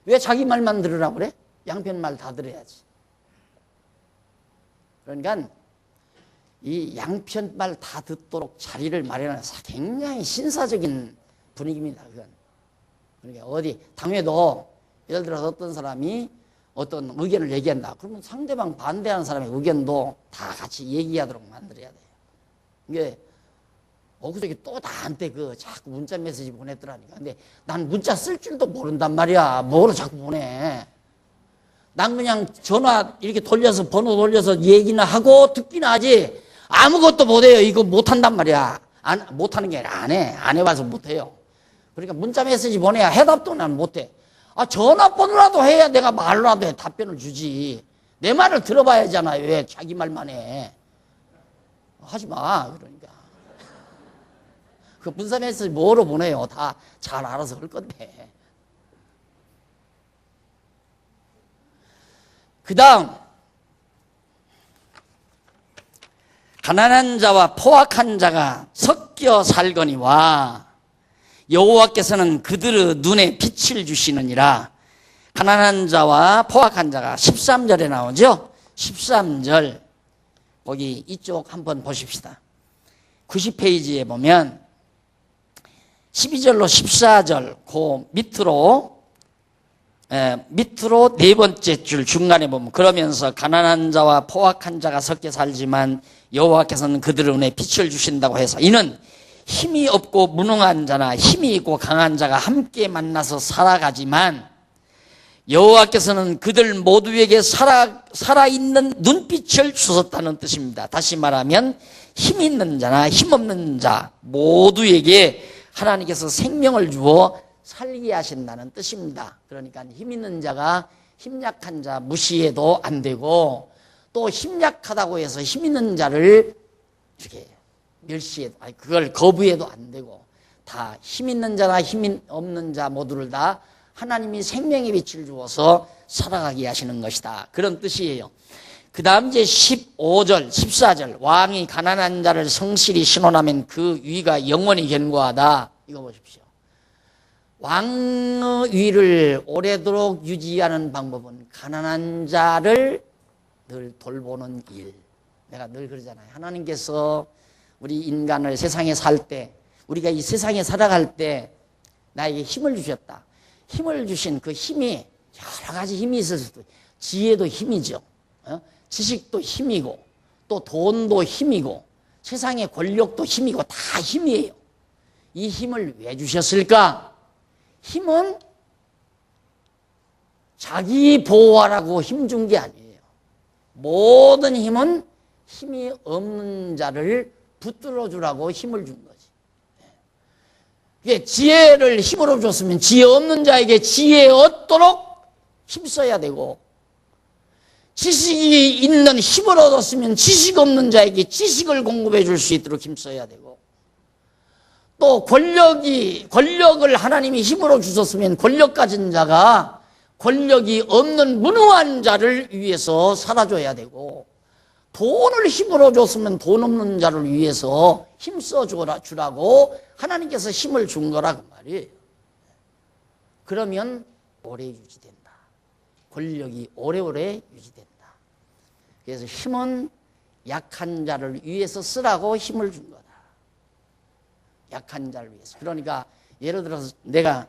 왜 자기 말만 들으라고 그래? 양편 말 다 들어야지. 그러니까 이 양편 말 다 듣도록 자리를 마련하는 굉장히 신사적인 분위기입니다. 그건. 그러니까 어디 당회도 예를 들어서 어떤 사람이 어떤 의견을 얘기한다. 그러면 상대방 반대하는 사람의 의견도 다 같이 얘기하도록 만들어야 돼요. 이게 그저께 또 나한테 자꾸 문자 메시지 보냈더라니까. 근데 난 문자 쓸 줄도 모른단 말이야. 뭐로 자꾸 보내. 난 그냥 전화 이렇게 돌려서 번호 돌려서 얘기나 하고 듣기나 하지 아무것도 못해요. 이거 못한단 말이야. 못하는 게 아니라 안 해. 안 해봐서 못해요. 그러니까 문자 메시지 보내야 해답도 난 못해. 전화번호라도 해야 내가 말로라도 해 답변을 주지. 내 말을 들어봐야잖아요. 왜 자기 말만 해. 하지 마. 그러니까. 그 문자 메시지 뭐로 보내요. 다 잘 알아서 할 건데. 그 다음 가난한 자와 포악한 자가 섞여 살거니와 여호와께서는 그들의 눈에 빛을 주시느니라. 가난한 자와 포악한 자가 13절에 나오죠. 13절 거기 이쪽 한번 보십시다. 90페이지에 보면 12절로 14절 그 밑으로 네 번째 줄 중간에 보면 그러면서 가난한 자와 포악한 자가 섞여 살지만 여호와께서는 그들의 눈에 빛을 주신다고 해서 이는 힘이 없고 무능한 자나 힘이 있고 강한 자가 함께 만나서 살아가지만 여호와께서는 그들 모두에게 살아있는 눈빛을 주셨다는 뜻입니다. 다시 말하면 힘 있는 자나 힘 없는 자 모두에게 하나님께서 생명을 주어 살게 하신다는 뜻입니다. 그러니까 힘 있는 자가 힘 약한 자 무시해도 안 되고 또 힘 약하다고 해서 힘 있는 자를 이렇게 멸시해도 그걸 거부해도 안 되고 다 힘 있는 자나 힘 없는 자 모두를 다 하나님이 생명의 빛을 주어서 살아가게 하시는 것이다. 그런 뜻이에요. 그 다음 이제 15절 14절 왕이 가난한 자를 성실히 신원하면 그 위가 영원히 견고하다. 이거 보십시오. 왕의 위를 오래도록 유지하는 방법은 가난한 자를 늘 돌보는 일. 내가 늘 그러잖아요. 하나님께서 우리 인간을 세상에 살 때 우리가 이 세상에 살아갈 때 나에게 힘을 주셨다. 힘을 주신 그 힘이 여러 가지 힘이 있을 수도 있어요. 지혜도 힘이죠. 지식도 힘이고 또 돈도 힘이고 세상의 권력도 힘이고 다 힘이에요. 이 힘을 왜 주셨을까? 힘은 자기 보호하라고 힘 준 게 아니에요. 모든 힘은 힘이 없는 자를 붙들어 주라고 힘을 준 거지. 이게 지혜를 힘으로 줬으면 지혜 없는 자에게 지혜 얻도록 힘써야 되고 지식이 있는 힘을 얻었으면 지식 없는 자에게 지식을 공급해 줄 수 있도록 힘써야 되고 또 권력을 하나님이 힘으로 주셨으면 권력 가진 자가 권력이 없는 무능한 자를 위해서 살아줘야 되고 돈을 힘으로 줬으면 돈 없는 자를 위해서 힘써 주라고 하나님께서 힘을 준 거라 그 말이에요. 그러면 오래 유지된다. 권력이 오래오래 유지된다. 그래서 힘은 약한 자를 위해서 쓰라고 힘을 준 거다. 약한 자를 위해서. 그러니까 예를 들어서 내가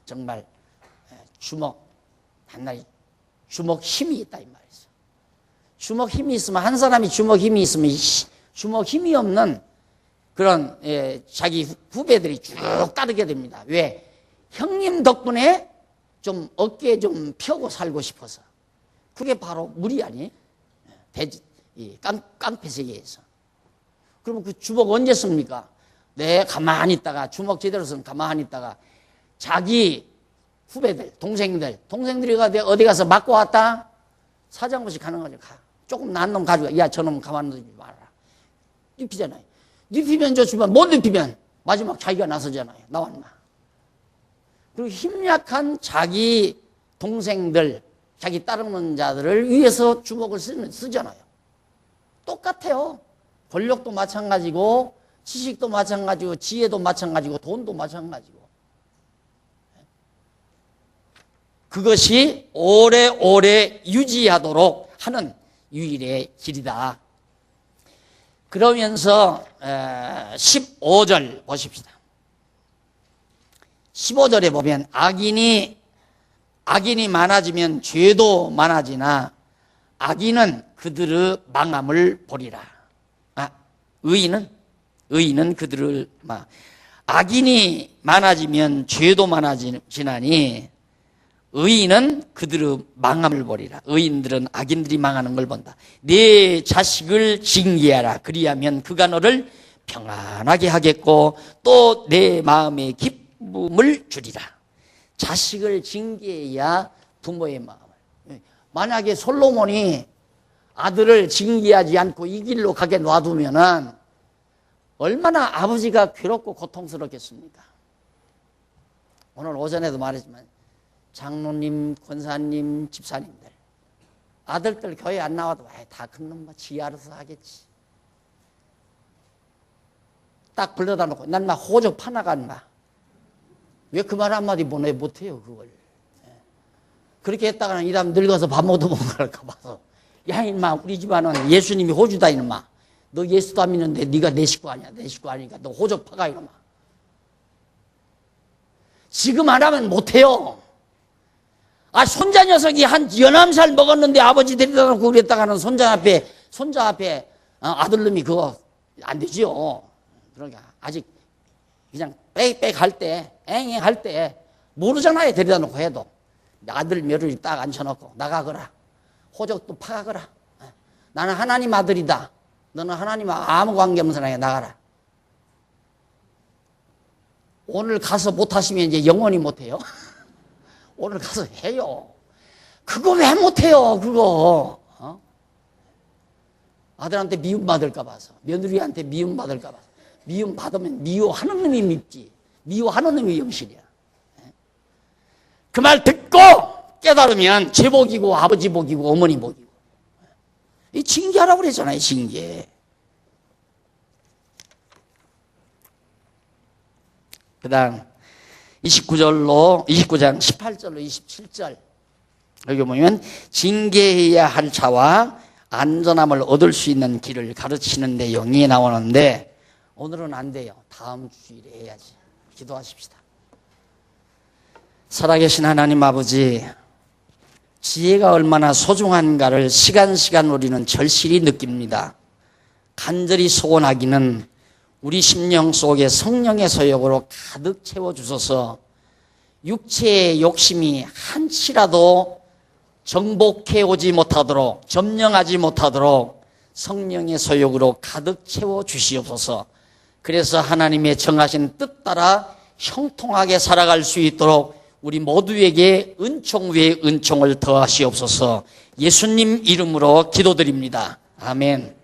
정말 주먹, 단단히 주먹 힘이 있다 이 말이죠. 주먹 힘이 있으면, 한 사람이 주먹 힘이 있으면 주먹 힘이 없는 그런 자기 후배들이 쭉 따르게 됩니다. 왜? 형님 덕분에 좀 어깨 좀 펴고 살고 싶어서. 그게 바로 무리 아니? 깡패 세계에서. 그러면 그 주먹 언제 씁니까? 네, 가만히 있다가, 주먹 제대로 쓰면 가만히 있다가 자기 후배들, 동생들이 어디 가서 맞고 왔다? 사정없이 가는 거죠. 조금 난 놈 가지고, 야, 저놈 가만 두지 마라. 눕히잖아요. 눕히면 좋지만 못 눕히면 마지막 자기가 나서잖아요. 나와 인마. 그리고 힘약한 자기 동생들, 자기 따르는 자들을 위해서 주먹을 쓰잖아요. 똑같아요. 권력도 마찬가지고, 지식도 마찬가지고, 지혜도 마찬가지고, 돈도 마찬가지고. 그것이 오래오래 유지하도록 하는 유일의 길이다. 그러면서 15절 보십시다. 15절에 보면 악인이 많아지면 죄도 많아지나 악인은 그들의 망함을 보리라. 의인은 그들을 악인이 많아지면 죄도 많아지나니 의인은 그들의 망함을 보리라. 의인들은 악인들이 망하는 걸 본다. 네 자식을 징계하라. 그리하면 그가 너를 평안하게 하겠고 또 내 마음에 기쁨을 주리라. 자식을 징계해야 부모의 마음을. 만약에 솔로몬이 아들을 징계하지 않고 이 길로 가게 놔두면은 얼마나 아버지가 괴롭고 고통스럽겠습니까? 오늘 오전에도 말했지만 장로님, 권사님, 집사님들 아들들 교회 안 나와도 다 큰 놈 지 알아서 하겠지. 딱 불러다 놓고 난 막 호적 파나간 마. 왜 그 말 한마디 못해요 그걸. 그렇게 했다가는 이 사람 늙어서 밥 먹어도 못 갈까 봐서 야 인마 우리 집안은 예수님이 호주다 이놈아. 너 예수도 안 믿는데 네가 내 식구 아니야. 내 식구 아니니까 너 호적 파가 이놈아. 지금 안 하면 못해요. 손자 녀석이 한 11살 먹었는데 아버지 데려다 놓고 그랬다가는 손자 앞에 아들놈이 그거 안 되지요. 그러니까 아직 그냥 빽빽 할 때, 앵앵 할 때 모르잖아요. 데려다 놓고 해도. 아들 며느리 딱 앉혀놓고 나가거라. 호적도 파가거라. 나는 하나님 아들이다. 너는 하나님 아무 관계없는 사람에게 나가라. 오늘 가서 못하시면 이제 영원히 못해요. 오늘 가서 해요. 그거 왜 못해요, 그거? 아들한테 미움받을까 봐서, 며느리한테 미움받을까 봐서. 미움받으면 미워하는 놈이 밉지. 미워하는 놈이 영실이야. 그 말 듣고 깨달으면 제 복이고, 아버지 복이고, 어머니 복이고. 이 징계하라고 그랬잖아요, 징계. 그 다음, 29장 18절로 27절. 여기 보면, 징계해야 할 자와 안전함을 얻을 수 있는 길을 가르치는 내용이 나오는데, 오늘은 안 돼요. 다음 주일에 해야지. 기도하십시다. 살아계신 하나님 아버지, 지혜가 얼마나 소중한가를 시간 우리는 절실히 느낍니다. 간절히 소원하기는 우리 심령 속에 성령의 소욕으로 가득 채워주셔서 육체의 욕심이 한치라도 정복해 오지 못하도록, 점령하지 못하도록 성령의 소욕으로 가득 채워주시옵소서. 그래서 하나님의 정하신 뜻 따라 형통하게 살아갈 수 있도록 우리 모두에게 은총 위에 은총을 더하시옵소서. 예수님 이름으로 기도드립니다. 아멘.